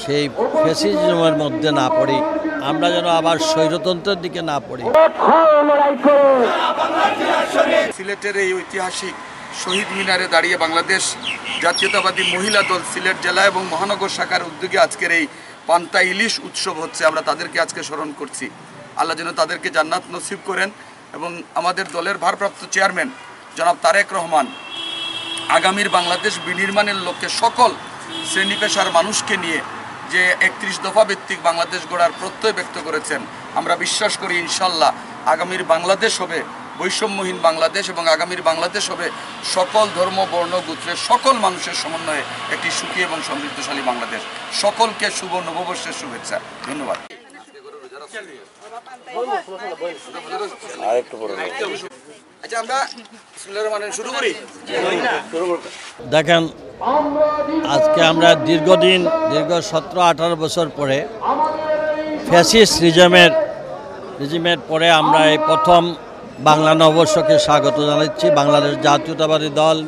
সেই ফ্যাসিজমের মধ্যে না পড়ি, আমরা যেন আবার স্বৈরতন্ত্রের দিকে না পড়ি। সিলেটের এই ঐতিহাসিক শহীদ মিনারে দাঁড়িয়ে বাংলাদেশ জাতীয়তাবাদী মহিলা দল সিলেট জেলা এবং মহানগর শাখার উদ্যোগে আজকের এই পান্তা ইলিশ উৎসব হচ্ছে। আমরা তাদেরকে আজকে স্মরণ করছি। আল্লাহ যেন তাদেরকে জান্নাত নসিব করেন এবং আমাদের দলের ভারপ্রাপ্ত চেয়ারম্যান জনাব তারেক রহমান আগামীর বাংলাদেশ বিনির্মাণের লক্ষ্যে সকল শ্রেণী পেশার মানুষকে নিয়ে যে 31 দফা ভিত্তিক বাংলাদেশ গড়ার প্রত্যয় ব্যক্ত করেছেন। আমরা বিশ্বাস করি ইনশাল্লাহ আগামীর বাংলাদেশ হবে বৈষম্যহীন বাংলাদেশ এবং আগামীর বাংলাদেশ হবে সকল ধর্ম বর্ণ গোত্রের সকল মানুষের সমন্বয়ে একটি সুখী এবং সমৃদ্ধশালী বাংলাদেশ। সকলকে শুভ নববর্ষের শুভেচ্ছা। ধন্যবাদ। দেখেন, আজকে আমরা দীর্ঘ 17-18 বছর পরে ফ্যাসিস্ট রিজিমের পরে আমরা এই প্রথম বাংলা নববর্ষকে স্বাগত জানাচ্ছি। বাংলাদেশ জাতীয়তাবাদী দল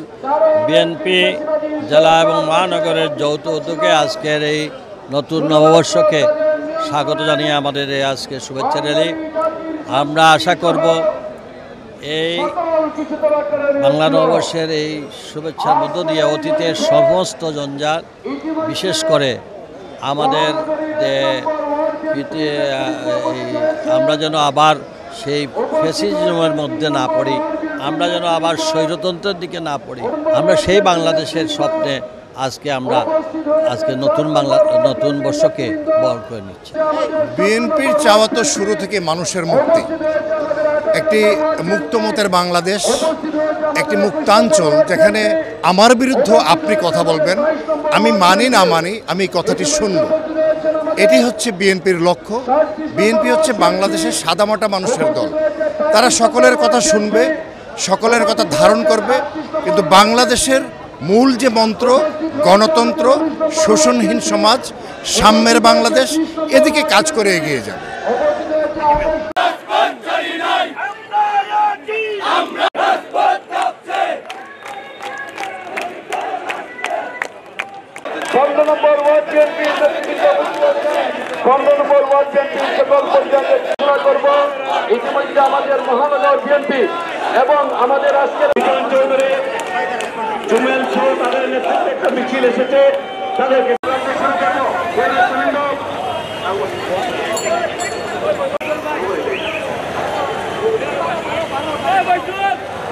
বিএনপি জেলা এবং মহানগরের যৌথ উদ্যোগে আজকের এই নতুন নববর্ষকে স্বাগত জানিয়ে আমাদের এই আজকে শুভেচ্ছা র্যালি। আমরা আশা করব এই বাংলা নববর্ষের এই শুভেচ্ছার মধ্য দিয়ে অতীতের সমস্ত জঞ্জাল, বিশেষ করে আমাদের যে আমরা যেন আবার সেই ফ্যাসিজমের মধ্যে না পড়ি, আমরা যেন আবার স্বৈরতন্ত্রের দিকে না পড়ি, আমরা সেই বাংলাদেশের স্বপ্নে আজকে নতুন বর্ষকে বরণ করে নিচ্ছি। বিএনপির চাওয়া তো শুরু থেকে মানুষের মুক্তি, একটি মুক্তমতের বাংলাদেশ, একটি মুক্তাঞ্চল যেখানে আমার বিরুদ্ধে আপনি কথা বলবেন, আমি মানি না মানি আমি কথাটি শুনব। এটি হচ্ছে বিএনপির লক্ষ্য। বিএনপি হচ্ছে বাংলাদেশের সাদামাটা মানুষের দল। তারা সকলের কথা শুনবে, সকলের কথা ধারণ করবে, কিন্তু বাংলাদেশের মূল যে মন্ত্র গণতন্ত্র, শোষণহীন সমাজ, সাম্যের বাংলাদেশ, এদিকে কাজ করে এগিয়ে যাবে। ইতিমধ্যে আমাদের মহানগর বিএনপি এবং আমাদের আজকের চৌধুরী জুমেল সহ তাদের নেতৃত্বে একটা মিছিল এসেছে। তাদেরকে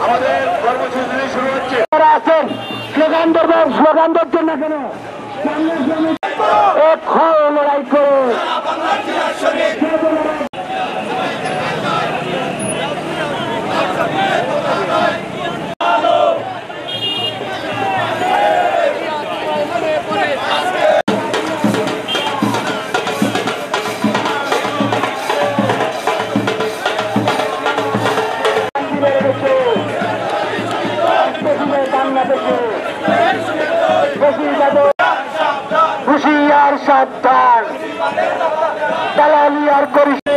আমাদের কর্মসূচি শুরু হচ্ছে। তারা আছেন স্লোগান ধরবেন, স্লোগান ধরছেন না কেন? এক হয় লড়াই করো। হুশিয়ার সাবধান, দালালি আর করিস।